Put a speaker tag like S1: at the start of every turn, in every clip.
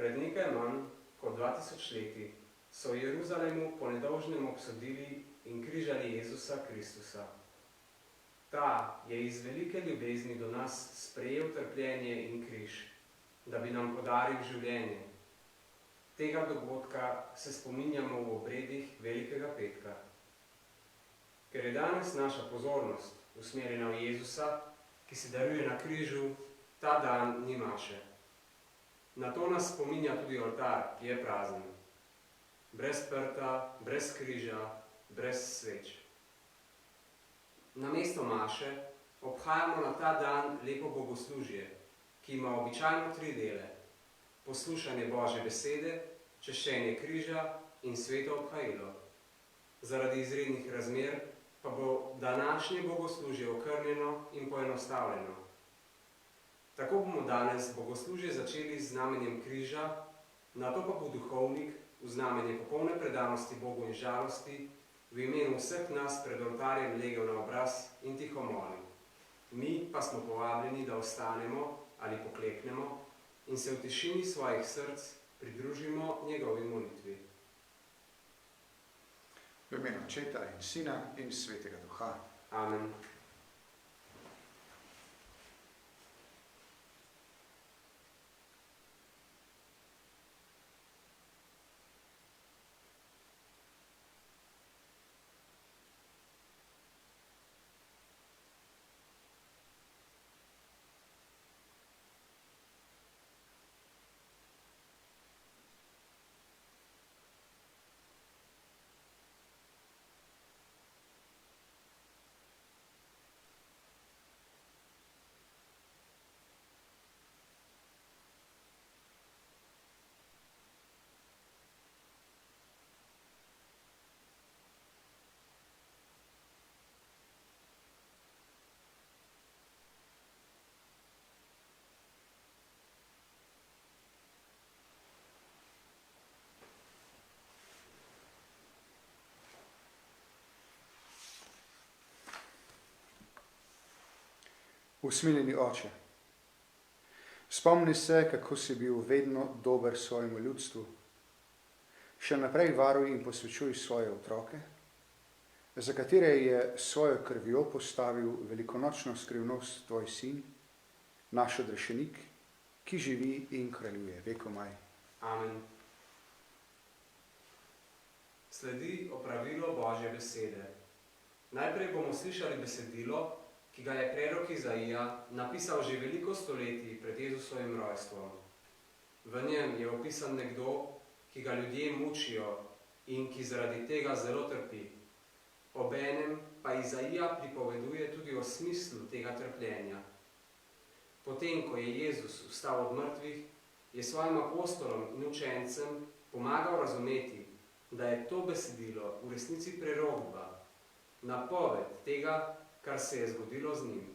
S1: Pred nekaj manj kot 2000 leti so v Jeruzalemu po nedolžnem obsodili in križali Jezusa Kristusa. Ta je iz velike ljubezni do nas sprejel trpljenje in križ, da bi nam podaril življenje. Tega dogodka se spominjamo v obredih Velikega petka. Ker je danes naša pozornost usmerjena v Jezusa, ki se daruje na križu, ta dan ni maše. Na to nas spominja tudi oltar, ki je prazen. Brez prta, brez križa, brez sveč. Namesto maše obhajamo na ta dan lepo bogoslužje, ki ima običajno 3 dele: poslušanje Božje besede, češčenje križa in sveto obhajilo. Zaradi izrednih razmer pa bo današnje bogoslužje okrnjeno in poenostavljeno. Tako bomo danes bogoslužje začeli z znamenjem križa, nato pa bo duhovnik v znamenje popolne predanosti Bogu in žalosti v imenu vseh nas pred oltarjem legel na obraz in tiho molil. Mi pa smo povabljeni, da ostanemo ali pokleknemo in se v tišini svojih src pridružimo njegovi molitvi.
S2: V imenu Očeta in Sina in Svetega Duha.
S1: Amen.
S2: Usmiljeni Oče, spomni se, kako si bil vedno dober svojemu ljudstvu. Še naprej varuj in posvečuj svoje otroke, za katere je svojo krvjo postavil velikonočno skrivnost tvoj sin, naš odrešenik, ki živi in kraljuje vekomaj.
S1: Amen. Sledi opravilo Božje besede. Najprej bomo slišali besedilo, ki ga je prerok Izaija napisal že veliko stoletij pred Jezusovim rojstvom. V njem je opisan nekdo, ki ga ljudje mučijo in ki zaradi tega zelo trpi. Obenem pa Izaija pripoveduje tudi o smislu tega trpljenja. Potem, ko je Jezus vstal od mrtvih, je svojim apostolom in učencem pomagal razumeti, da je to besedilo v resnici prerokba, napoved tega, kar se je zgodilo z njim.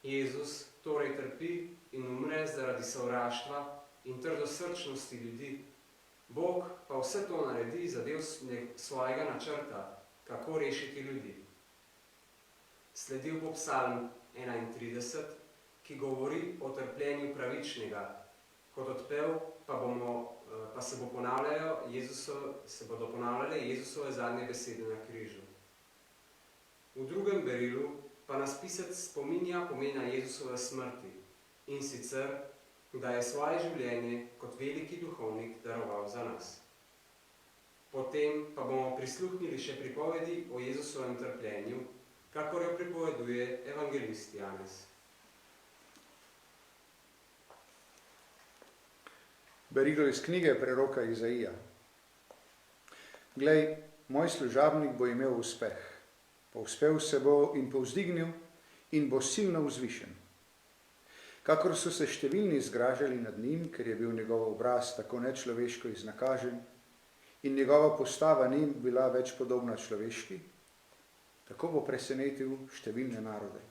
S1: Jezus torej trpi in umre zaradi sovraštva in trdosrčnosti ljudi. Bog pa vse to naredi za del svojega načrta, kako rešiti ljudi. Sledil bo Psalm 31, ki govori o trpljenju pravičnega. Kot odpev pa se bodo ponavljale Jezusove zadnje besede na križu. V drugem berilu pa nas pisec spominja pomena Jezusove smrti, in sicer, da je svoje življenje kot veliki duhovnik daroval za nas. Potem pa bomo prisluhnili še pripovedi o Jezusovem trpljenju, kakor jo pripoveduje evangelist Janez.
S2: Berilo iz knjige preroka Izaija. Glej, moj služabnik bo imel uspeh. Povzpel se bo in povzdignil in bo silno vzvišen. Kakor so se številni zgražali nad njim, ker je bil njegov obraz tako nečloveško iznakažen in njegova postava ni bila več podobna človeški, tako bo presenetil številne narode.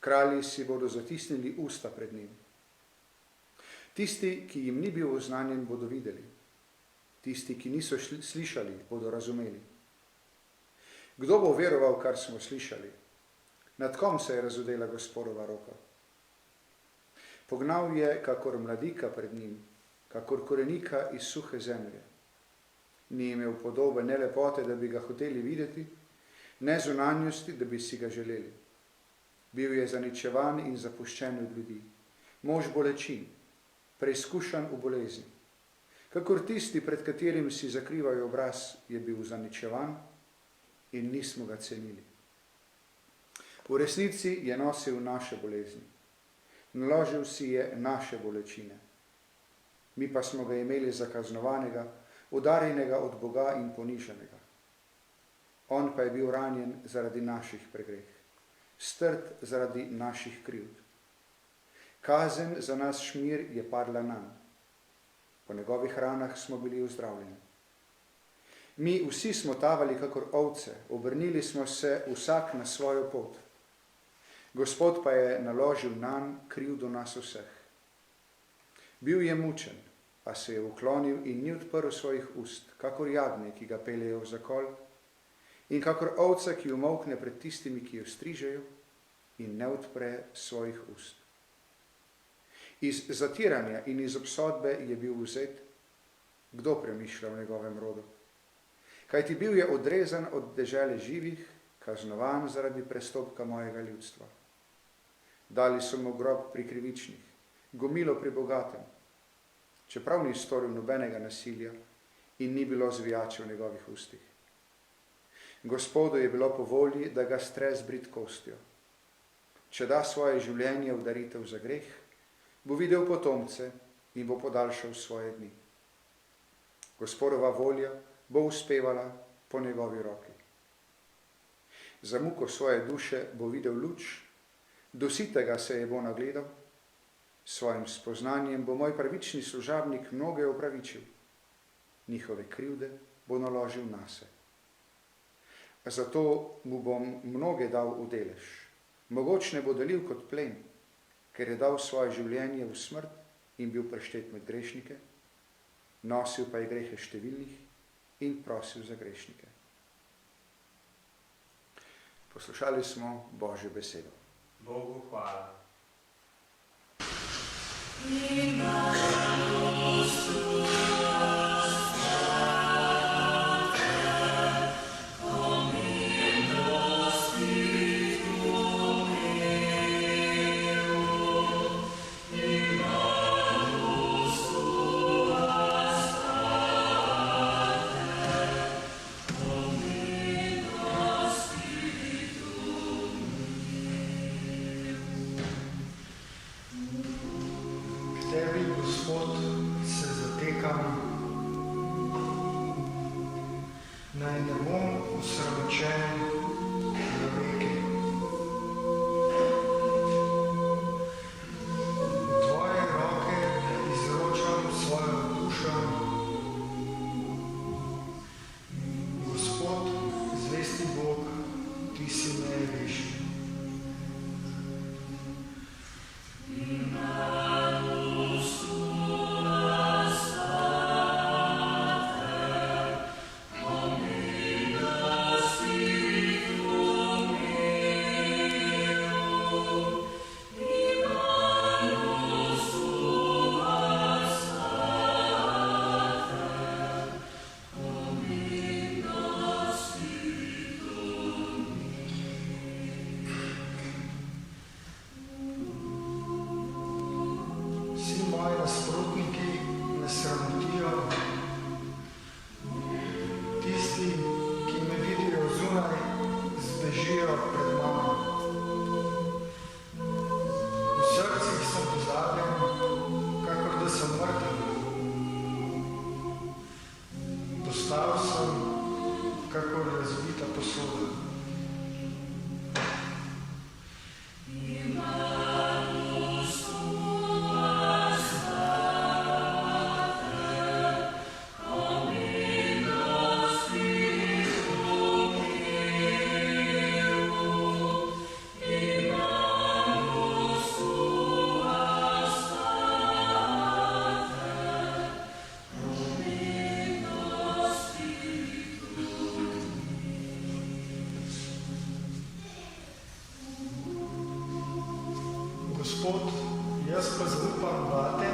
S2: Kralji si bodo zatisnili usta pred njim. Tisti, ki jim ni bil oznanjen, bodo videli. Tisti, ki niso slišali, bodo razumeli. Kdo bo veroval, kar smo slišali? Nad kom se je razodela Gospodova roka? Pognal je kakor mladika pred njim, kakor korenika iz suhe zemlje. Ni imel podobe ne lepote, da bi ga hoteli videti, ne zunanjosti, da bi si ga želeli. Bil je zaničevan in zapuščen od ljudi, mož bolečin, preizkušan v bolezni. Kakor tisti, pred katerim si zakrivajo obraz, je bil zaničevan in nismo ga cenili. V resnici je nosil naše bolezni. Naložil si je naše bolečine. Mi pa smo ga imeli za kaznovanega, udarjenega od Boga in ponižanega. On pa je bil ranjen zaradi naših pregreh, strt zaradi naših krivd. Kazen za nas šmir je padla nanj. Po njegovih ranah smo bili ozdravljeni. Mi vsi smo tavali kakor ovce, obrnili smo se vsak na svojo pot. Gospod pa je naložil nanj krivdo nas vseh. Bil je mučen, a se je uklonil in ni odprl svojih ust, kakor jagnje, ki ga peljejo v zakol, in kakor ovca, ki umolkne pred tistimi, ki jo strižejo, in ne odpre svojih ust. Iz zatiranja in iz obsodbe je bil vzet. Kdo premišlja o njegovem rodu? Kajti bil je odrezan od dežele živih, kaznovan zaradi prestopka mojega ljudstva. Dali so mu grob pri krivičnih, gomilo pri bogatem, čeprav ni storil nobenega nasilja in ni bilo zvijače v njegovih ustih. Gospodu je bilo po volji, da ga stre z bridkostjo. Če da svoje življenje v daritev za greh, bo videl potomce in bo podaljšal svoje dni. Gospodova volja bo uspevala po njegovi roki. Za muko svoje duše bo videl luč, do sitega se je bo nagledal, s svojim spoznanjem bo moj pravični služabnik mnoge opravičil, njihove krivde bo naložil nase. Zato mu bom mnoge dal v delež, mogočne bo delil kot plen, ker je dal svoje življenje v smrt in bil preštet med grešnike, nosil pa je grehe številnih in prosil za grešnike. Poslušali smo Božjo besedo.
S1: Bogu hvala.
S3: Tebi, Gospod, se zatekam, naj ne bom osramočen na veki. V tvoje roke izročam svojo dušo. Gospod, zvesti Bog, ti si najvišji. Moji nasprotniki me sramotijo, tisti, ki me vidijo zunaj, zbežijo pred mano. V srcih sem pozabljen, kakor da sem mrtev. Postal sem, kakor razbita posoda. Gospod, jaz pa zaupam vate,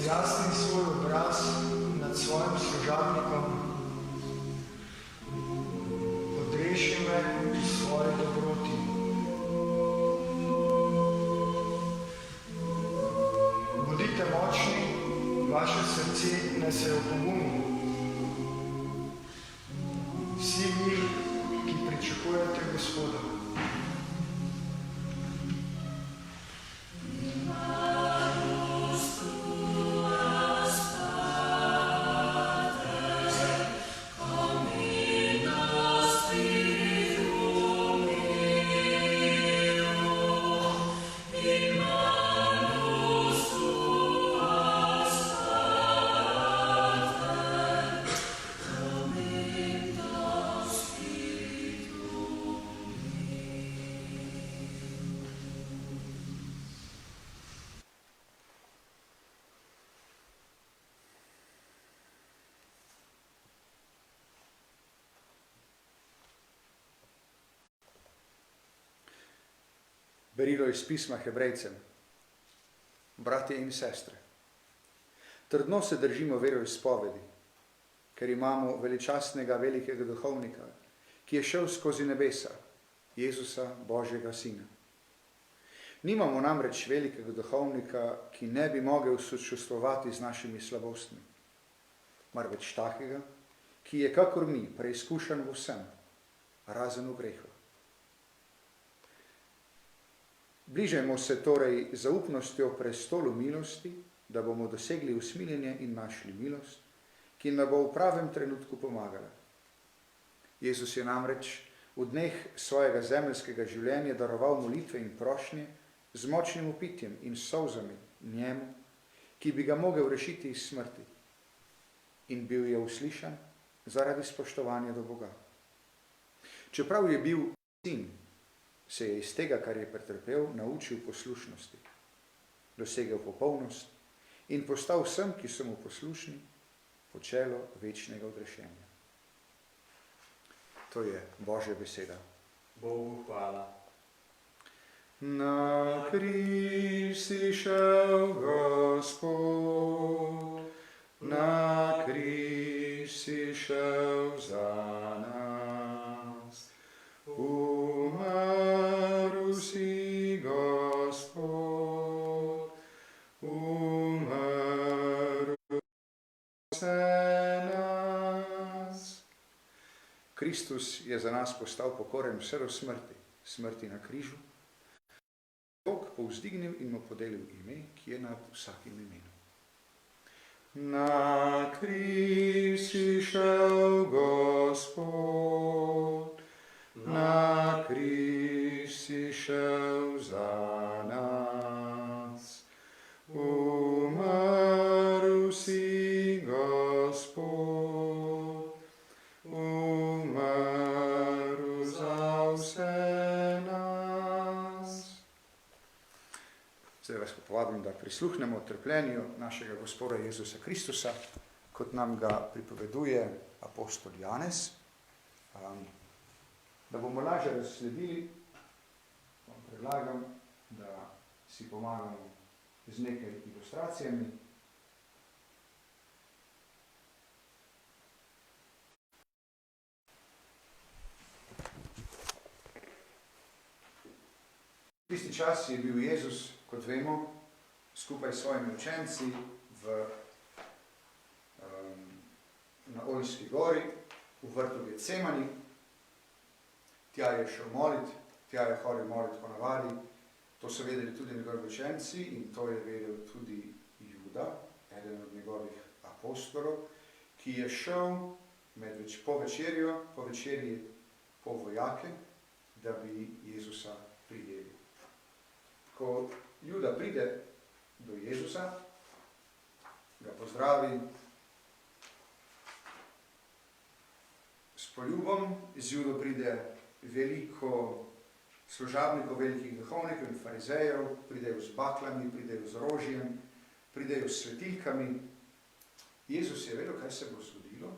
S3: zjasni svoj obraz nad svojim služabnikom, odreši me iz svoje dobroti. Bodite močni, vaše srce naj se opogumi. Vsi vi, ki pričakujete Gospoda.
S2: Berilo iz pisma Hebrejcem. Bratje in sestre, trdno se držimo veroizpovedi, ker imamo veličastnega velikega duhovnika, ki je šel skozi nebesa, Jezusa, Božjega Sina. Nimamo namreč velikega duhovnika, ki ne bi mogel sočustvovati z našimi slabostmi, marveč takega, ki je kakor mi preizkušen v vsem, razen v grehu. Bližajmo se torej zaupnostjo prestolu milosti, da bomo dosegli usmiljenje in našli milost, ki nam bo v pravem trenutku pomagala. Jezus je namreč v dneh svojega zemeljskega življenja daroval molitve in prošnje z močnim upitjem in solzami njemu, ki bi ga mogel rešiti iz smrti. In bil je uslišan zaradi spoštovanja do Boga. Čeprav je bil sin, se je iz tega, kar je pretrpel, naučil poslušnosti, dosegel popolnost in postal vsem, ki so mu poslušni, počelo večnega odrešenja. To je Božja beseda.
S1: Bogu hvala.
S2: Na križ si šel, Gospod, na križ si šel za nas. Umrl si, Gospod, umrl se nas. Kristus je za nas postal pokoren vse do smrti, smrti na križu. Bog povzdignil in mu podelil ime, ki je nad vsakim imenom. Na križ si šel, Gospod, na križ si šel za nas. Umrl si, Gospod, umrl za vse nas. Zdaj vas povabim, da prisluhnemo trpljenju našega Gospoda Jezusa Kristusa, kot nam ga pripoveduje apostol Janez. Da bomo lažje razsledili, vam predlagam, da si pomagamo z nekaj ilustracijami. V tisti čas je bil Jezus, kot vemo, skupaj s svojimi učenci na Oljski gori, v vrtu Getsemani. Tja je šel moliti, tja je hodil moliti po navadi. To so vedeli tudi njegovi učenci in to je vedel tudi Juda, eden od njegovih apostolov, ki je šel po večerji po vojake, da bi Jezusa prijeli. Ko Juda pride do Jezusa, ga pozdravi s poljubom, z Judo pride veliko služabnikov, velikih duhovnikov in farizejev, pridejo z baklami, pridejo z orožjem, pridejo s svetilkami. Jezus je vedel, kaj se bo zgodilo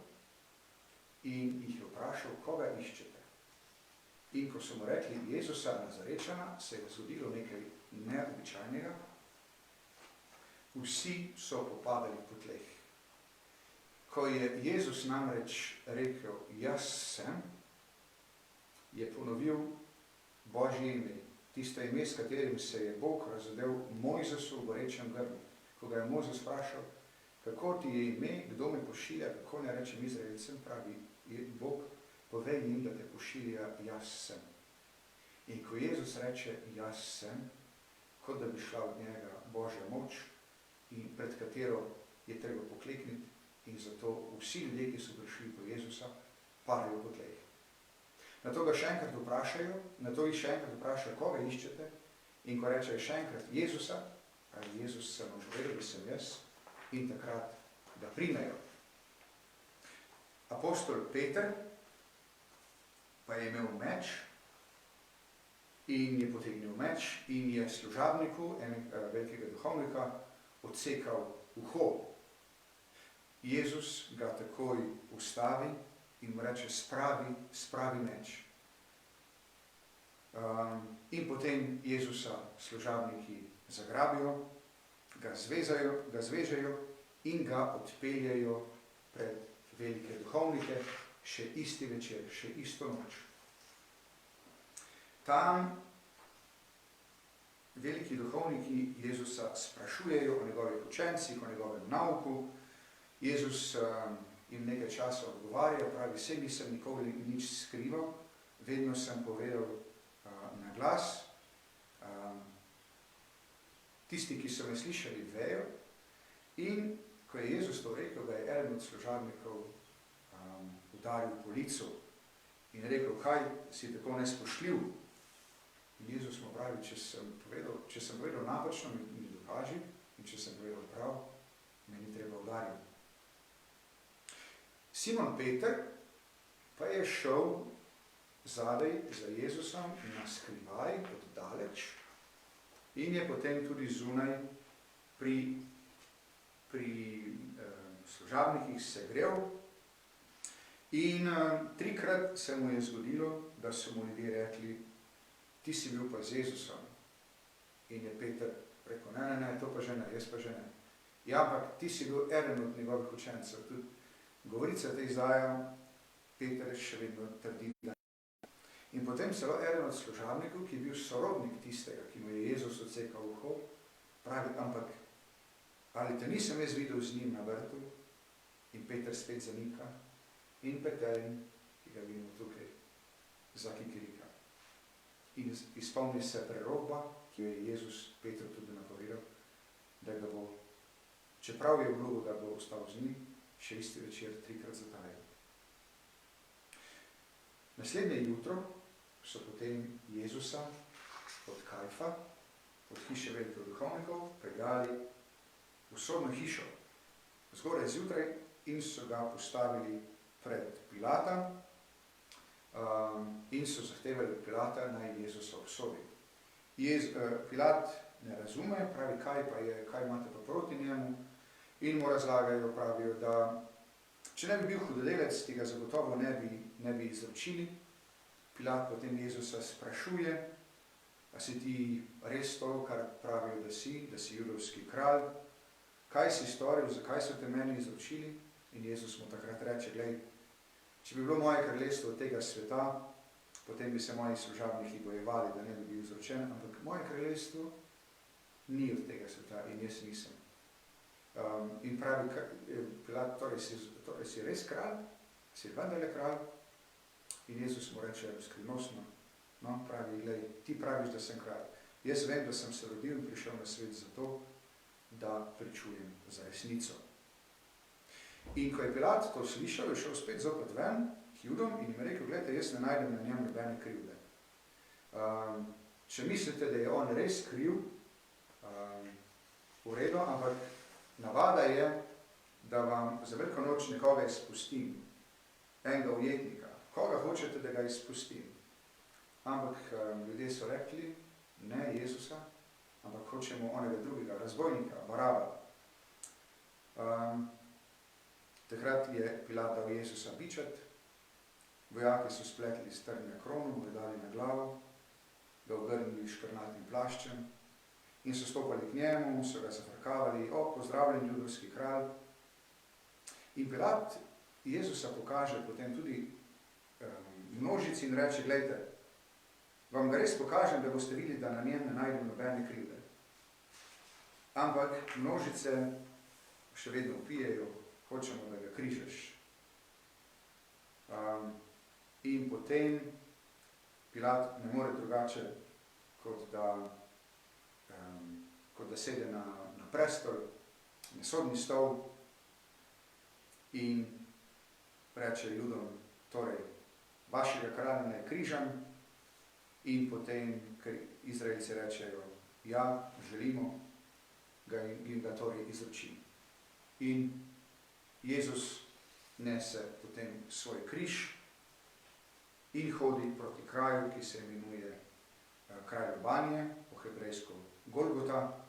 S2: in jih je vprašal, koga iščete. In ko so mu rekli Jezusa Nazarečana, se je zgodilo nekaj neobičajnega. Vsi so popadali po tleh. Ko je Jezus namreč rekel, jaz sem, je ponovil Božje ime, tisto ime, s katerim se je Bog razodel Mojzesu v gorečem grmu. Ko ga je Mojzes vprašal, kako ti je ime, kdo me pošilja, kako ne rečem Izraelcem, pravi Bog, povej jim, da te pošilja, jaz sem. In ko Jezus reče, jaz sem, kot da bi šla od njega Božja moč, in pred katero je treba poklekniti, in zato vsi ljudje, ki so prišli po Jezusa, padajo po tleh. Na to ga še enkrat vprašajo, na to jih še enkrat vprašajo, koga iščete, in ko rečejo še enkrat Jezusa, pravi Jezus sem vam povedal, da sem jaz, in takrat ga primejo. Apostol Peter pa je imel meč in je potegnil meč in je služabniku, enega velikega duhovnika, odsekal uho. Jezus ga takoj ustavi in mu reče, spravi meč. In potem Jezusa služabniki zagrabijo, ga zvežejo in ga odpeljajo pred velike duhovnike še isti večer, še isto noč. Tam veliki duhovniki Jezusa sprašujejo o njegovih učencih, o njegovem nauku. Jezus jim nekaj časa odgovarja, pravi, saj nisem nikoli nič skrival, vedno sem povedal na glas. Tisti, ki so me slišali, vejo. In ko je Jezus to rekel, ga je eden od služabnikov udaril po licu in rekel, kaj si tako nespoštljiv. In Jezus mu pravi, če sem povedal napačno, mi dokaži, in če sem povedal prav, me ni treba udariti. Simon Peter pa je šel zadaj za Jezusom na skrivaj, od daleč, in je potem tudi zunaj pri služabnikih se grel. In 3-krat se mu je zgodilo, da so mu ljudje rekli, ti si bil pa z Jezusom. In je Peter rekel, ne, to pa že ne, jaz pa že ne. Ja, ampak ti si bil eden od njegovih učencev. Tudi govorica te Izaja, Peter še vedno trdi, da ne. In potem celo eden od služabnikov, ki je bil sorodnik tistega, ki mu je Jezus odsekal uho, pravi, ampak ali te nisem jaz videl z njim na vrtu? In Peter spet zanika. In Petelin, ki ga vidimo tukaj, zakikirika. In izpolni se prerokba, ki jo je Jezus Petru tudi napovedal, da ga bo, čeprav je obljubil, da bo ostal z njim, še isti večer 3-krat zatajal. Naslednje jutro so potem Jezusa od Kajfa, od hiše velikih duhovnikov, peljali v sodno hišo, zgoraj zjutraj, in so ga postavili pred Pilata in so zahtevali od Pilata, naj Jezusa obsodi. Pilat ne razume, pravi, kaj imate pa proti njemu, in mu razlagajo, pravijo, da če ne bi bil hudodelec, ti ga zagotovo ne bi izročili. Pilat potem Jezusa sprašuje, a si ti res to, kar pravijo, da si judovski kralj, kaj si storil, zakaj so te meni izročili? In Jezus mu takrat reče, glej, če bi bilo moje kraljestvo od tega sveta, potem bi se moji služabniki bojevali, da ne bi bil izročen, ampak moje kraljestvo ni od tega sveta in jaz nisem. In pravi Pilat, torej si res kralj, si vendarle kralj? In Jezus mu reče skrivnostno, no, pravi, glej, ti praviš, da sem kralj. Jaz vem, da sem se rodil in prišel na svet zato, da pričujem za resnico. In ko je Pilat to slišal, je šel spet zopet ven k Judom in jim rekel, gledajte, jaz ne najdem na njem nobene krivde. Če mislite, da je on res kriv, v redu, ampak navada je, da vam za veliko noč nekoga izpustim, enega ujetnika. Koga hočete, da ga izpustim? Ampak ljudje so rekli, ne Jezusa, ampak hočemo onega drugega, razbojnika, Baraba. Takrat je Pilat dal Jezusa bičat, vojaki so spletli strnje krono, mu ga dali na glavo, ga ogrnili škrnatim plaščem in so stopali k njemu, so ga zafrkavali, pozdravljen judovski kralj. In Pilat Jezusa pokaže potem tudi množici in reče, glejte, vam ga res pokažem, da boste videli, da na njem ne najdem nobene krivde. Ampak množice še vedno vpijejo, hočemo, da ga križaš. In potem Pilat ne more drugače, kot da sede na prestol, na sodni stol in reče Judom, torej, vašega kralja ne križam, in potem, ker Izraelci rečejo, ja, želimo, in ga torej izroči. In Jezus nese potem svoj križ in hodi proti kraju, ki se imenuje kraj Lobanije, po hebrejsko Golgota.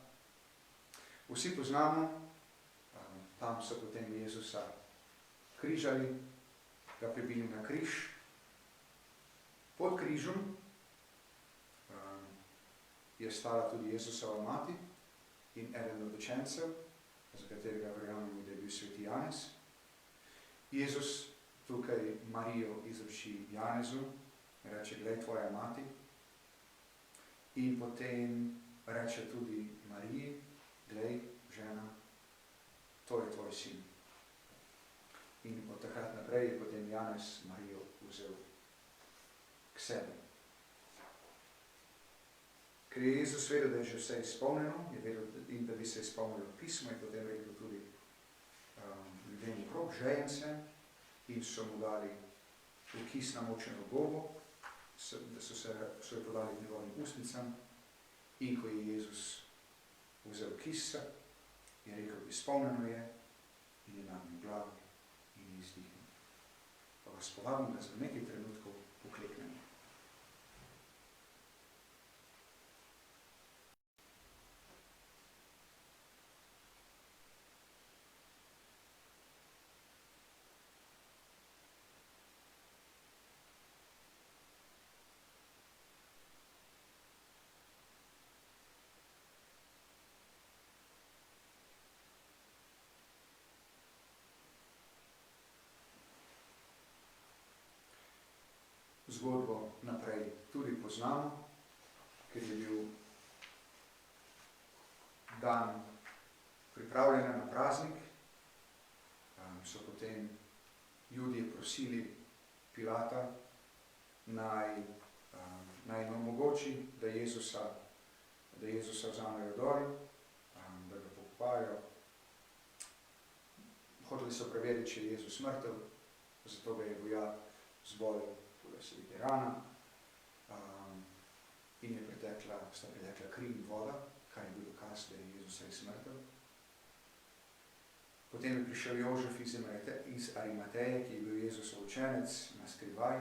S2: Vsi poznamo, tam so potem Jezusa križali, ga pribili na križ. Pod križem je stala tudi Jezusova mati in eden od učencev, za katerega verjamemo, da je bil sveti Janez. Jezus tukaj Marijo izroči Janezu, reče, glej, tvoja mati. In potem reče tudi Mariji, glej, žena, to je tvoj sin. In od takrat naprej je potem Janez Marijo vzel k sebi. Ker je Jezus vedel, da je že vse izpolnjeno, je vedel, in da bi se izpolnilo pismo, in potem rekel tudi ljudem okrog, žejence, in so mu dali v kis namočeno gobo, da so jo podali njegovim ustnicam, in ko je Jezus vzel kis, je rekel, izpolnjeno je, in je nagnil glavo in je izdihnil. Pa vas povabim, da za nekaj trenutkov pokleknemo. Zgodbo naprej tudi poznamo, ker je bil dan pripravljena na praznik. So potem Judje prosili Pilata, naj jim omogoči, da Jezusa vzamejo dol, da ga pokopajo. Hoteli so preveriti, če je Jezus mrtev, zato ga je vojak zbolel, se vidi rana, in sta pretekla kri in voda, kar je bil dokaz, da je Jezus res mrtev. Potem je prišel Jožef iz Arimateje, ki je bil Jezusov učenec, na skrivaj,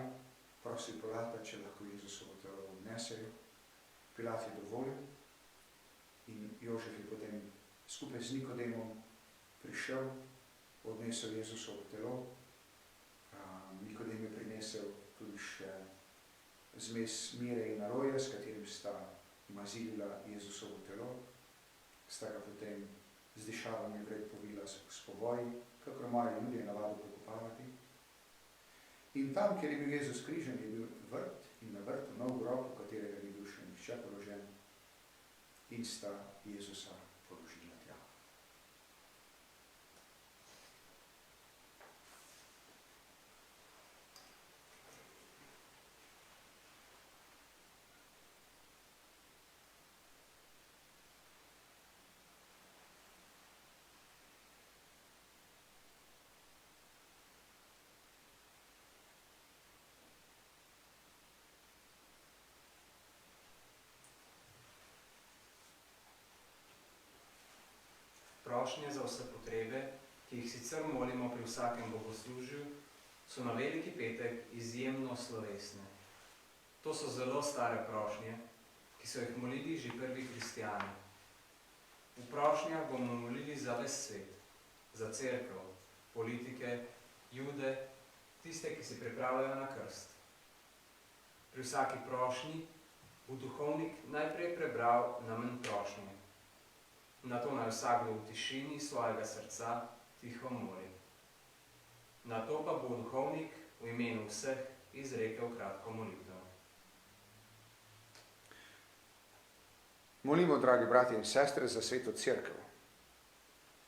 S2: prosil Pilata, če lahko Jezusovo telo odnesejo. Pilat je dovolil in Jožef je potem skupaj z Nikodemom prišel, odnesel Jezusovo telo. Nikodem je prinesel tudi še zmes mire in aloje, s katerim sta mazilila Jezusovo telo, sta ga potem z dišavami vred povila s povoji, kakor imajo ljudje navado pokopavati. In tam, kjer je bil Jezus križen, je bil vrt in na vrtu nov grob, v katerega ni bil še nihče položen, in sta Jezusa položila tja.
S1: Prošnje za vse potrebe, ki jih sicer molimo pri vsakem bogoslužju, so na Veliki petek izjemno slovesne. To so zelo stare prošnje, ki so jih molili že prvi kristjani. V prošnjah bomo molili za ves svet, za cerkev, politike, Jude, tiste, ki se pripravljajo na krst. Pri vsaki prošnji bo duhovnik najprej prebral namen prošnje. Nato naj vsakdo v tišini svojega srca tiho moli. Nato pa bo duhovnik v imenu vseh izrekel kratko molitev.
S2: Molimo, dragi bratje in sestre, za sveto cerkev.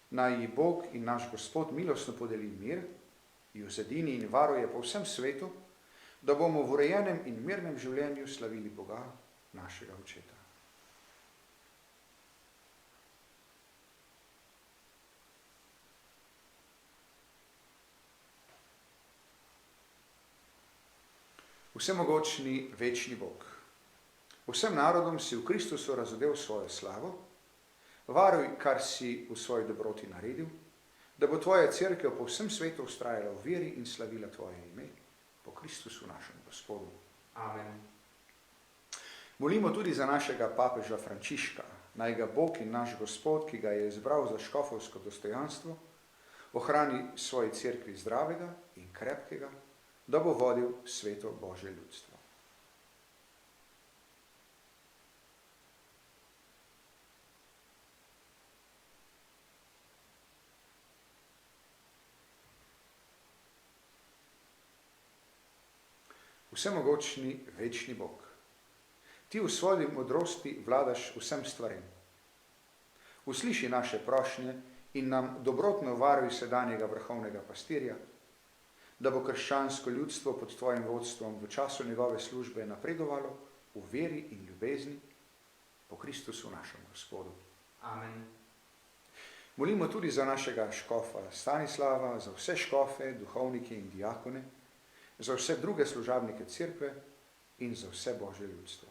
S2: Naj ji Bog in naš Gospod milostno podeli mir, jo zedini in varuje po vsem svetu, da bomo v urejenem in mirnem življenju slavili Boga, našega Očeta. Vsemogočni, večni Bog, vsem narodom si v Kristusu razodel svojo slavo, varuj, kar si v svoji dobroti naredil, da bo tvoja cerkev po vsem svetu vztrajala v veri in slavila tvoje ime, po Kristusu našem Gospodu.
S1: Amen.
S2: Molimo tudi za našega papeža Frančiška, naj ga Bog in naš Gospod, ki ga je izbral za škofovsko dostojanstvo, ohrani svoji cerkvi zdravega in krepkega, da bo vodil sveto Božje ljudstvo. Vsemogočni, večni Bog, ti v svoji modrosti vladaš vsem stvarem. Usliši naše prošnje in nam dobrotno varuj sedanjega vrhovnega pastirja, da bo krščansko ljudstvo pod tvojim vodstvom v času njegove službe napredovalo v veri in ljubezni po Kristusu našem Gospodu.
S1: Amen.
S2: Molimo tudi za našega škofa Stanislava, za vse škofe, duhovnike in diakone, za vse druge služabnike cerkve in za vse Božje ljudstvo.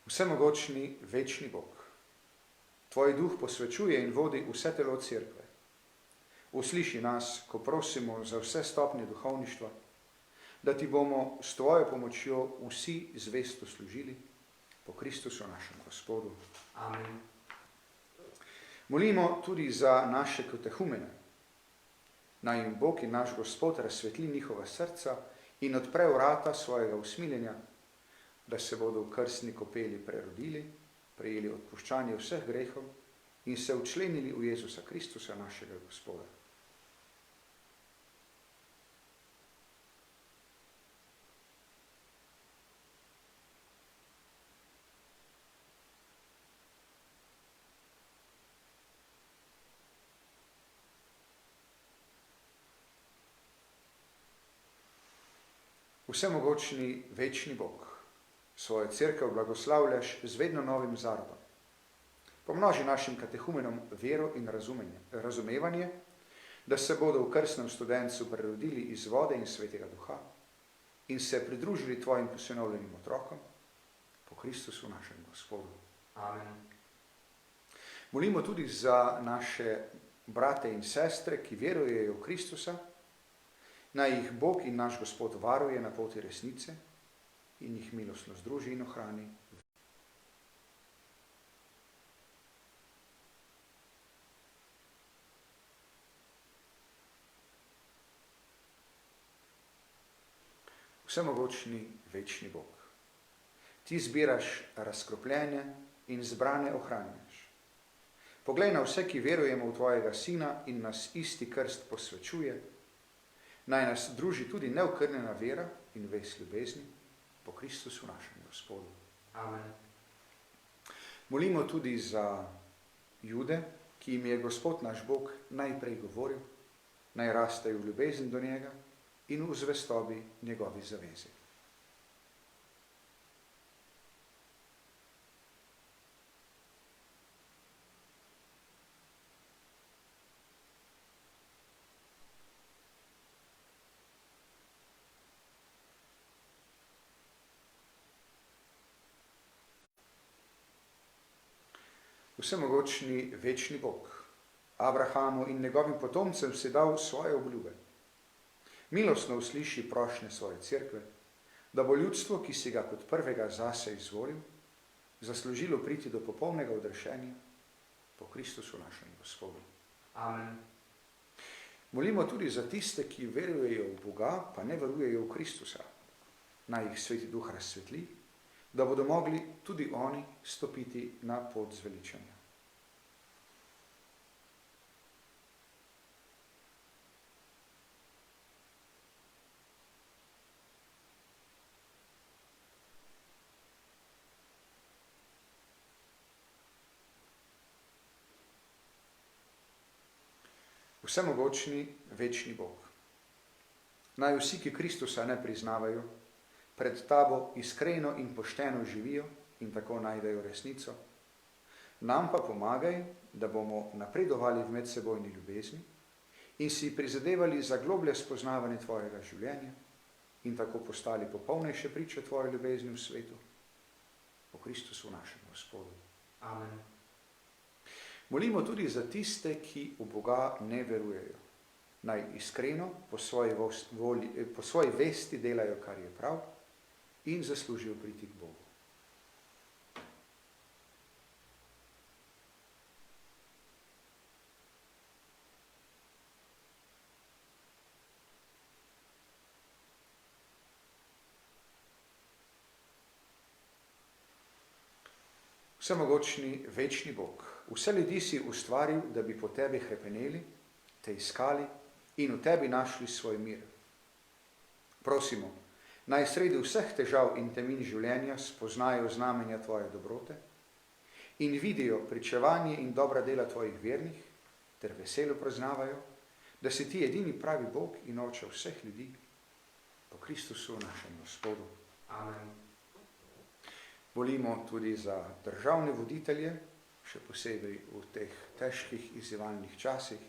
S2: Vsemogočni, večni Bog, tvoj duh posvečuje in vodi vse telo cerkve. Usliši nas, ko prosimo za vse stopnje duhovništva, da ti bomo s tvojo pomočjo vsi zvesto služili po Kristusu našem Gospodu.
S1: Amen.
S2: Molimo tudi za naše katehumene. Naj jim Bog in naš Gospod razsvetli njihova srca in odpre vrata svojega usmiljenja, da se bodo v krstni kopeli prerodili, prejeli odpuščanje vseh grehov in se včlenili v Jezusa Kristusa, našega Gospoda. Vsemogočni, večni Bog, svojo cerkev blagoslavljaš z vedno novim zarodom. Pomnoži našim katehumenom vero in razumevanje, da se bodo v krstnem studencu prerodili iz vode in svetega duha in se pridružili tvojim posinovljenim otrokom po Kristusu našem Gospodu.
S1: Amen.
S2: Molimo tudi za naše brate in sestre, ki verujejo v Kristusa, naj jih Bog in naš Gospod varuje na poti resnice in jih milostno združi in ohrani. Vsemogočni, večni Bog, ti zbiraš razkropljene in zbrane ohranjaš. Poglej na vse, ki verujemo v tvojega Sina in nas isti krst posvečuje, naj nas druži tudi neokrnjena vera in vest ljubezni po Kristusu našem Gospodu.
S1: Amen.
S2: Molimo tudi za Jude, ki jim je Gospod naš Bog najprej govoril, naj rastejo v ljubezni do njega in v zvestobi njegovi zavezi. Vsemogočni, večni Bog, Abrahamu in njegovim potomcem si dal svoje obljube. Milostno usliši prošnje svoje cerkve, da bo ljudstvo, ki si ga kot prvega zase izvolil, zaslužilo priti do popolnega odrešenja po Kristusu našem Gospodu.
S1: Amen.
S2: Molimo tudi za tiste, ki verujejo v Boga, pa ne verujejo v Kristusa. Naj jih Sveti Duh razsvetli, da bodo mogli tudi oni stopiti na pot zveličanja. Vsemogočni, večni Bog. Naj vsi, ki Kristusa ne priznavajo, pred tabo iskreno in pošteno živijo in tako najdejo resnico. Nam pa pomagaj, da bomo napredovali v medsebojni ljubezni in si prizadevali za globlje spoznavanje tvojega življenja in tako postali popolnejše priče tvoje ljubezni v svetu. Po Kristusu našem Gospodu.
S1: Amen.
S2: Molimo tudi za tiste, ki v Boga ne verujejo. Naj iskreno po svoji vesti delajo, kar je prav, in zaslužijo priti k Bogu. Vsemogočni, večni Bog, vse ljudi si ustvaril, da bi po tebi hrepeneli, te iskali in v tebi našli svoj mir. Prosimo, naj sredi vseh težav in temin življenja spoznajo znamenja tvoje dobrote in vidijo pričevanje in dobra dela tvojih vernih, ter veselo priznavajo, da si ti edini pravi Bog in oče vseh ljudi, po Kristusu našem Gospodu.
S1: Amen.
S2: Molimo tudi za državne voditelje, še posebej v teh težkih izzivalnih časih.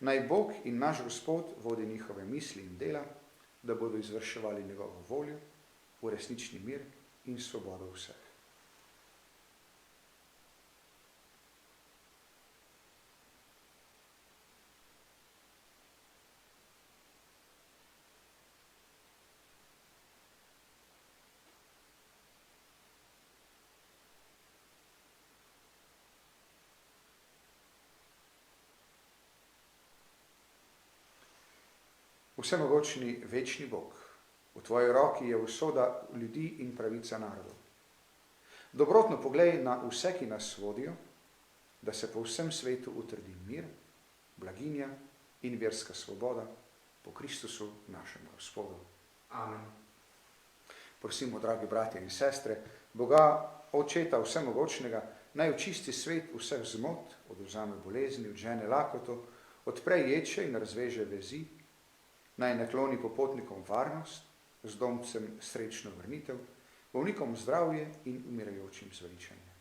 S2: Naj Bog in naš Gospod vodi njihove misli in dela, da bodo izvrševali njegovo voljo v resnični mir in svobodo vseh. Vsemogočni, večni Bog, v tvoji roki je usoda ljudi in pravica narodov. Dobrotno poglej na vse, ki nas vodijo, da se po vsem svetu utrdi mir, blaginja in verska svoboda po Kristusu našem Gospodu.
S1: Amen.
S2: Prosimo, dragi bratje in sestre, Boga, Očeta vsemogočnega, naj očisti svet vseh zmot, odvzame bolezni, odžene lakoto, odpre ječe in razveže vezi, naj nakloni popotnikom varnost, zdomcem srečno vrnitev, bolnikom zdravje in umirajočim zveličanje.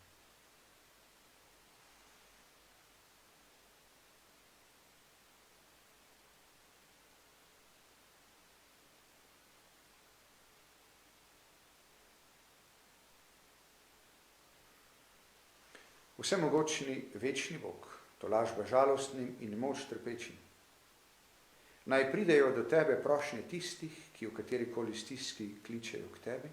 S2: Vsemogočni, večni Bog, tolažba žalostnim in moč trpečim. Naj pridejo do tebe prošnje tistih, ki v katerikoli stiski kličejo k tebi,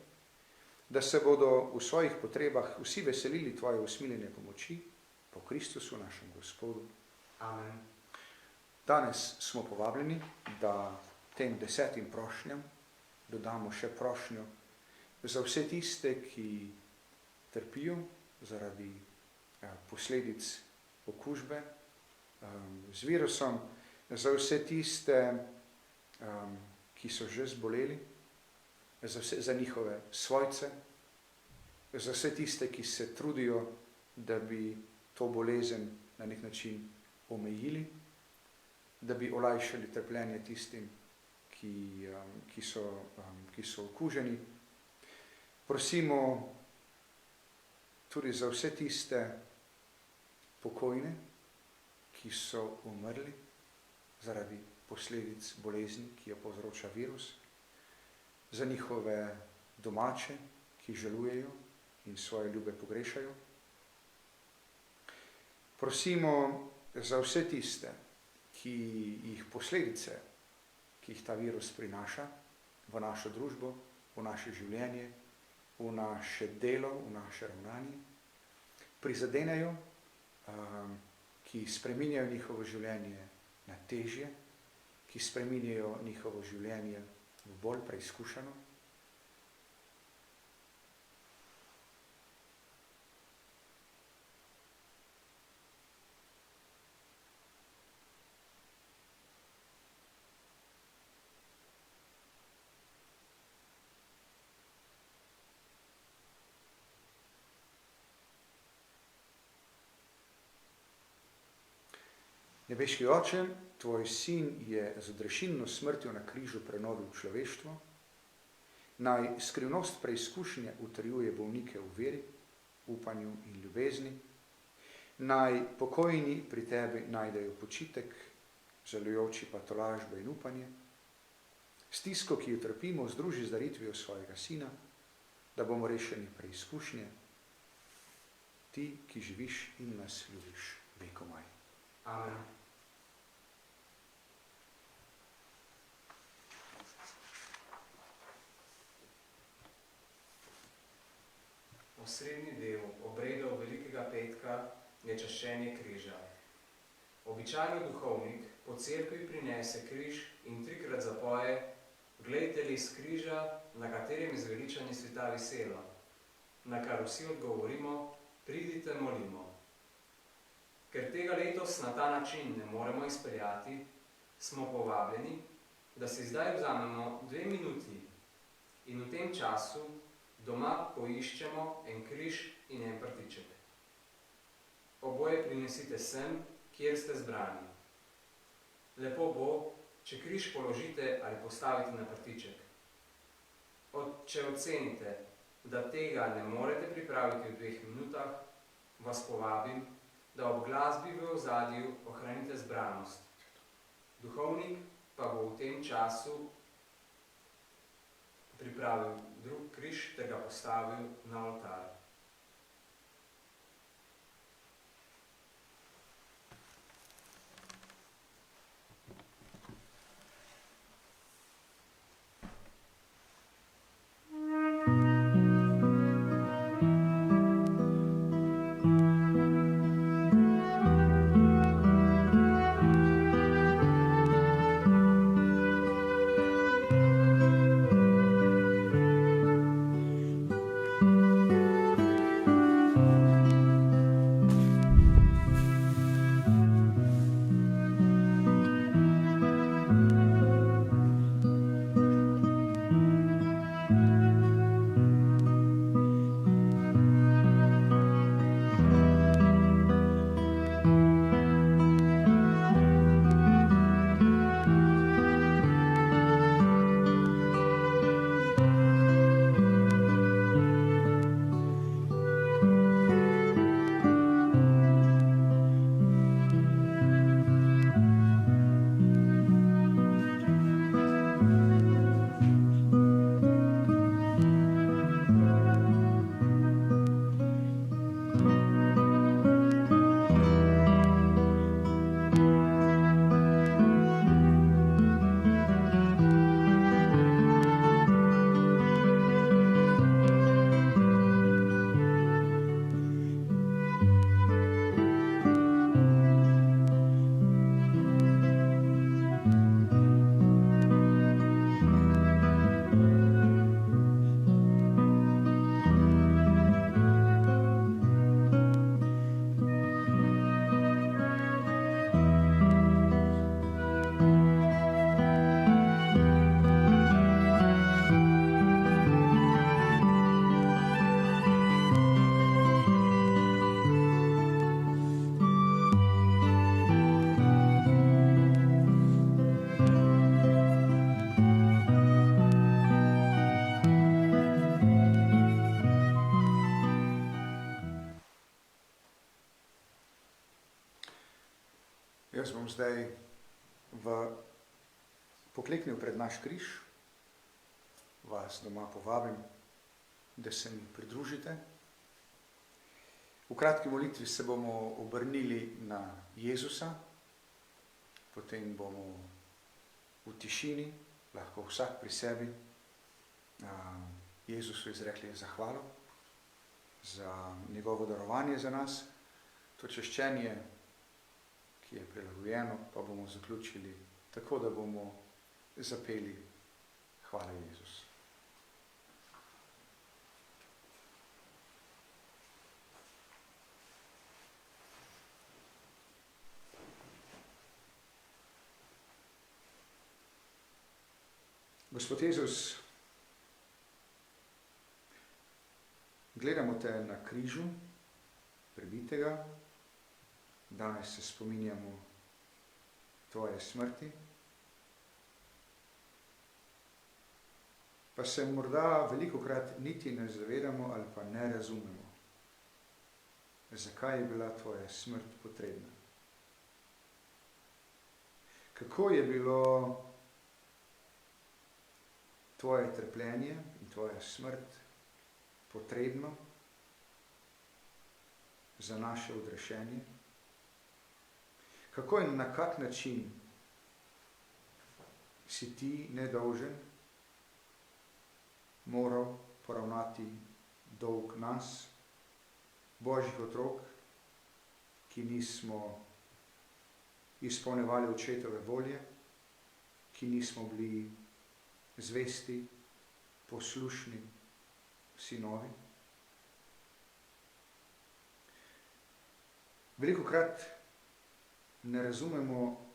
S2: da se bodo v svojih potrebah vsi veselili tvoje usmiljene pomoči po Kristusu našem Gospodu.
S1: Amen.
S2: Danes smo povabljeni, da tem 10 prošnjam dodamo še prošnjo za vse tiste, ki trpijo zaradi posledic okužbe z virusom, za vse tiste, ki so že zboleli, za njihove svojce, za vse tiste, ki se trudijo, da bi to bolezen na nek način omejili, da bi olajšali trpljenje tistim, ki so okuženi. Prosimo tudi za vse tiste pokojne, ki so umrli zaradi posledic bolezni, ki jo povzroča virus, za njihove domače, ki žalujejo in svoje ljube pogrešajo. Prosimo za vse tiste, ki jih posledice, ki jih ta virus prinaša v našo družbo, v naše življenje, v v naše delo, v naše ravnanje, prizadenejo, ki spreminjajo njihovo življenje na težje, ki spreminjajo njihovo življenje v bolj preizkušeno. Nebeški Oče, tvoj sin je z odrešilno smrtjo na križu prenovil človeštvo. Naj skrivnost preizkušnje utrjuje bolnike v veri, upanju in ljubezni. Naj pokojni pri tebi najdejo počitek, žalujoči pa tolažbo in upanje. Stisko, ki jo trpimo, združi z daritvijo svojega sina, da bomo rešeni preizkušnje. Ti, ki živiš in nas ljubiš vekomaj.
S1: Amen. Osrednji del obredov Velikega petka je čaščenje križa. Običajno duhovnik po cerkvi prinese križ in 3-krat zapoje: Glejte li s križa, na katerem je zveličanje sveta viselo, na kar vsi odgovorimo: Pridite, molimo. Ker tega letos na ta način ne moremo izpeljati, smo povabljeni, da si zdaj vzamemo 2 minuti in v tem času doma poiščemo en križ in en prtiček. Oboje prinesite sem, kjer ste zbrani. Lepo bo, če križ položite ali postavite na prtiček. Če ocenite, da tega ne morete pripraviti v 2 minutah, vas povabim, da ob glasbi v ozadju ohranite zbranost. Duhovnik pa bo v tem času pripravil drug križ ter ga postavil na oltar.
S2: Jaz bom zdaj pokleknil pred naš križ, vas doma povabim, da se mi pridružite. V kratki molitvi se bomo obrnili na Jezusa, potem bomo v tišini, lahko vsak pri sebi, Jezusu izrekli zahvalo za njegovo darovanje za nas. To češčenje, ki je prilagojeno, pa bomo zaključili tako, da bomo zapeli Hvala Jezus. Gospod Jezus, gledamo te na križu, prebitega, danes se spominjamo tvoje smrti, pa se morda velikokrat niti ne zavedamo ali pa ne razumemo, zakaj je bila tvoja smrt potrebna. Kako je bilo tvoje trpljenje in tvoja smrt potrebno za naše odrešenje? Kako in na kak način si ti nedolžen moral poravnati dolg nas, Božjih otrok, ki nismo izpolnjevali očetove volje, ki nismo bili zvesti, poslušni sinovi. Velikokrat ne razumemo,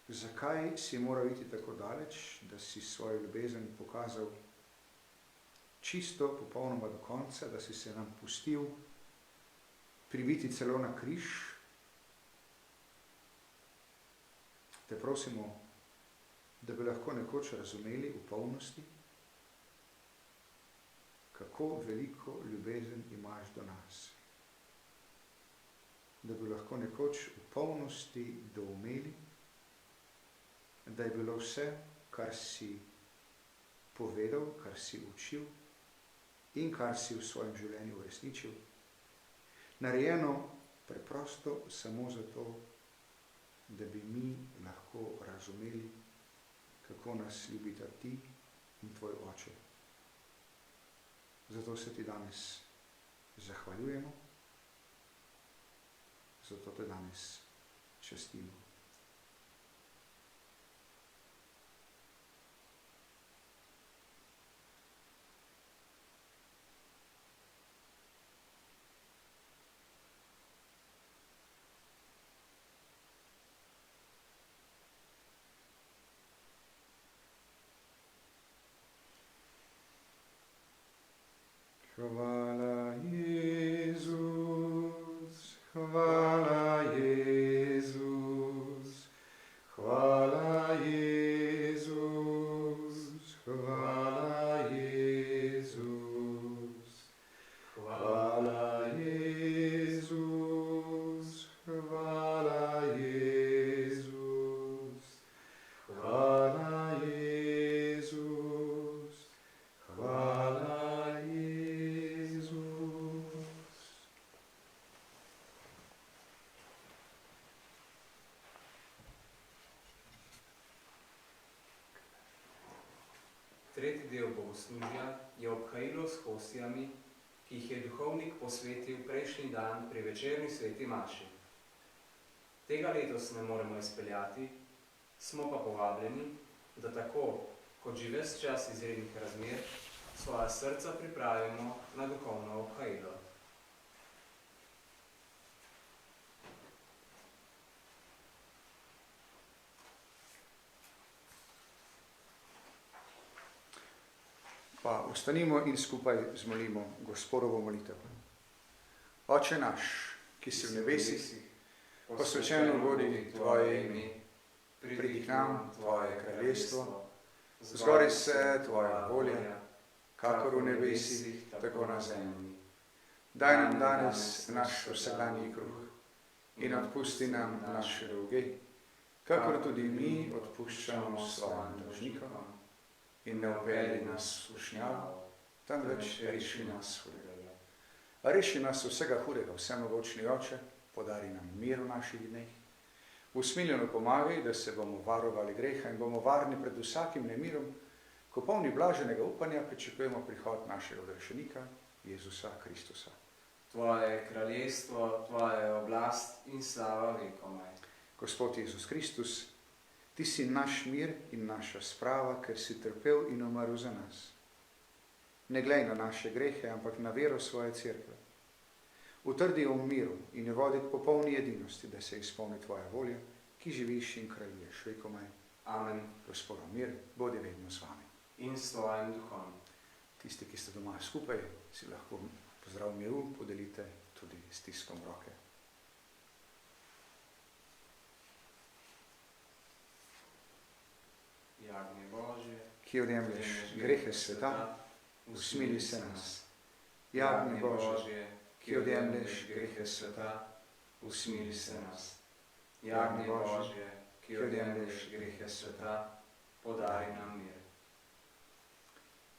S2: zakaj si moral iti tako daleč, da si svojo ljubezen pokazal čisto, popolnoma do konca, da si se nam pustil pribiti celo na križ. Te prosimo, da bi lahko nekoč razumeli v polnosti, kako veliko ljubezen imaš do nas. Da bi lahko nekoč v polnosti doumeli, da je bilo vse, kar si povedal, kar si učil in kar si v svojem življenju uresničil, narejeno preprosto samo zato, da bi mi lahko razumeli, kako nas ljubita ti in tvoj oče. Zato se ti danes zahvaljujemo, zato te danes častimo. Hvala Jezus, hvala Jezus, hvala Jezus, hvala Jezus, hvala Jezus, hvala Jezus, hvala Jezus, hvala
S1: Tretji del bogoslužja je obhajilo s hostijami, ki jih je duhovnik posvetil prejšnji dan pri večerni sveti maši. Tega letos ne moremo izpeljati, smo pa povabljeni, da tako, kot že ves čas izrednih razmer, svoja srca pripravimo na duhovno obhajilo.
S2: Pa ustanimo in skupaj zmolimo Gospodovo molitev. Oče naš, ki si v nebesih, posvečeno bodi tvoje ime, pridi k nam tvoje kraljestvo, zgodi se tvoja volja, kakor v nebesih, tako na zemlji. Daj nam danes naš vsakdanji kruh in odpusti nam naše dolge, kakor tudi mi odpuščamo svojim dolžnikom. In ne uvedi nas v skušnjavo, temveč reši nas hudega. A reši nas vsega hudega, vsemogočni Oče, podari nam mir v naših dneh. Usmiljeno pomagaj, da se bomo varovali greha in bomo varni pred vsakim nemirom, ko polni blaženega upanja pričakujemo prihod našega odrešenika, Jezusa Kristusa.
S1: Tvoje kraljestvo, tvoja oblast in slava vekomaj.
S2: Gospod Jezus Kristus, ti si naš mir in naša sprava, ker si trpel in umrl za nas. Ne glej na naše grehe, ampak na vero svoje cerkve. Utrdi jo v miru in jo vodi k popolni edinosti, da se izpolni tvoja volja, ki živiš in kraljuješ vekomaj.
S1: Amen.
S2: Gospod mir, bodi vedno z vami.
S1: In s tvojim duhom.
S2: Tisti, ki ste doma skupaj, si lahko pozdrav miru podelite tudi s stiskom roke.
S1: Jagnje Božje,
S2: Ki odjemlješ grehe sveta, usmili se nas. Jagnje Božje, ki odjemlješ grehe sveta, usmili se nas.
S1: Jagnje Božje, ki odjemlješ grehe sveta, podari nam mir.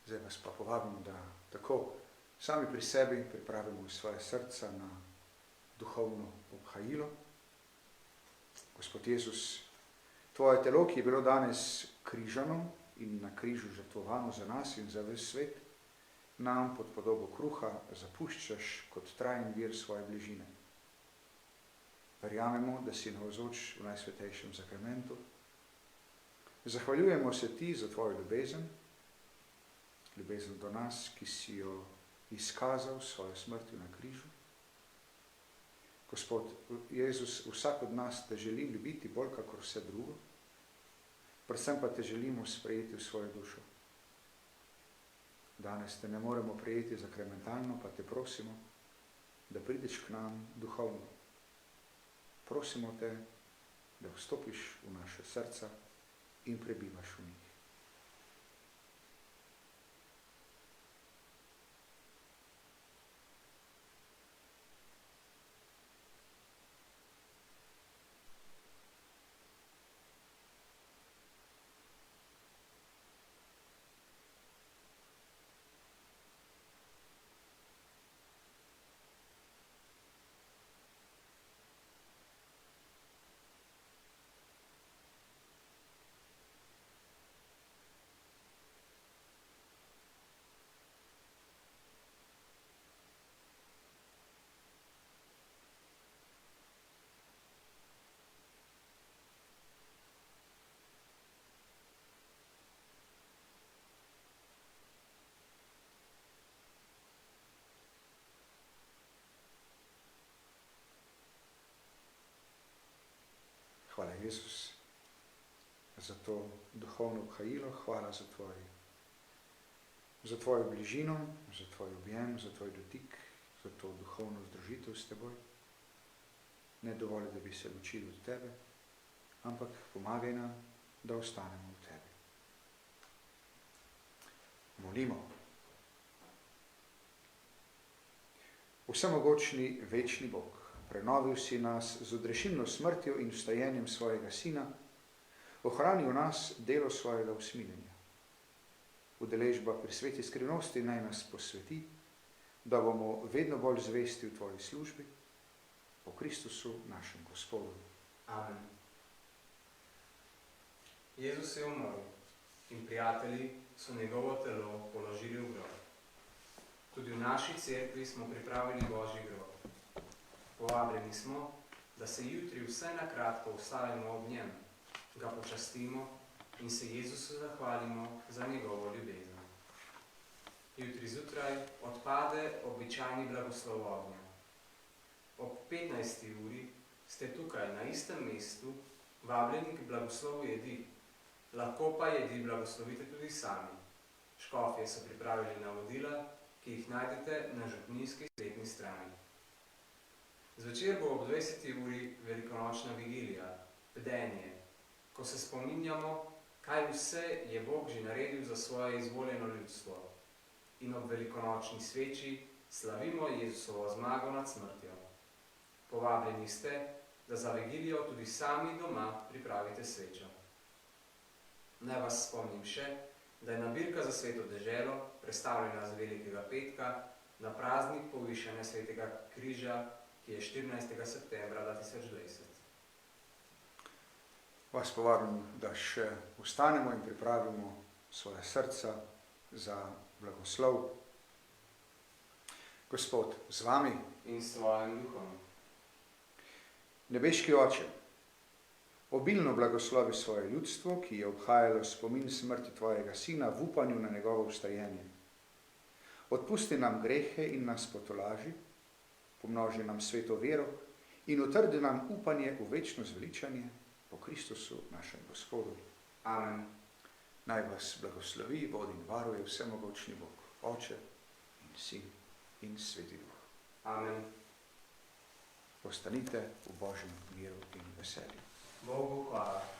S2: Zdaj vas pa povabim, da tako sami pri sebi pripravimo svoje srca na duhovno obhajilo. Gospod Jezus, tvoje telo, ki je bilo danes križano in na križu žrtvovano za nas in za ves svet, nam pod podobo kruha zapuščaš kot trajen vir svoje bližine. Verjamemo, da si navzoč v najsvetejšem zakramentu. Zahvaljujemo se ti za tvojo ljubezen do nas, ki si jo izkazal s svojo smrtjo na križu. Gospod Jezus, vsak od nas te želi ljubiti bolj kakor vse drugo, predvsem pa te želimo sprejeti v svojo dušo. Danes te ne moremo prejeti zakramentalno, pa te prosimo, da prideš k nam duhovno. Prosimo te, da vstopiš v naše srca in prebivaš v njih. Hvala, Jezus, za to duhovno obhajilo, hvala za tvojo bližino, za tvoj objem, za tvoj dotik, za to duhovno združitev s teboj. Ne dovoli, da bi se ločili od tebe, ampak pomagaj nam, da ostanemo v tebi. Molimo. Vsemogočni večni Bog, prenovil si nas z odrešilno smrtjo in vstajenjem svojega Sina, ohranil nas delo svojega usmiljenja. Udeležba pri sveti skrivnosti naj nas posveti, da bomo vedno bolj zvesti v tvoji službi, po Kristusu, našem Gospodu.
S1: Amen. Jezus je umrl in prijatelji so njegovo telo položili v grob. Tudi v naši cerkvi smo pripravili Božji grob. Povabljeni smo, da se jutri vsaj na kratko ustavimo ob njem, ga počastimo in se Jezusu zahvalimo za njegovo ljubezen. Jutri zjutraj odpade običajni blagoslov ognja. Ob 15. uri ste tukaj na istem mestu vabljeni k blagoslovu jedi. Lahko pa jedi blagoslovite tudi sami. Škofje so pripravili navodila, ki jih najdete na župnijski spletni strani. Zvečer bo ob 20. uri velikonočna vigilija, bdenje, ko se spominjamo, kaj vse je Bog že naredil za svoje izvoljeno ljudstvo. In ob velikonočni sveči slavimo Jezusovo zmago nad smrtjo. Povabljeni ste, da za vigilijo tudi sami doma pripravite svečo. Naj vas spomnim še, da je nabirka za sveto deželo prestavljena z Velikega petka na praznik povišanja svetega križa, ki je 14. septembra 2020.
S2: Vas povabim, da še ustanemo in pripravimo svoja srca za blagoslov. Gospod, z vami.
S1: In s tvojim duhom.
S2: Nebeški Oče, obilno blagoslovi svoje ljudstvo, ki je obhajalo spomin smrti tvojega sina v upanju na njegovo vstajenje. Odpusti nam grehe in nas potolaži, pomnoži nam sveto vero in utrdi nam upanje v večno zveličanje po Kristusu našem Gospodu.
S1: Amen.
S2: Naj vas blagoslovi, vodi in varuje vsemogočni Bog, Oče in Sin in Sveti Duh.
S1: Amen.
S2: Ostanite v Božjem miru in veselju.
S1: Bogu hvala.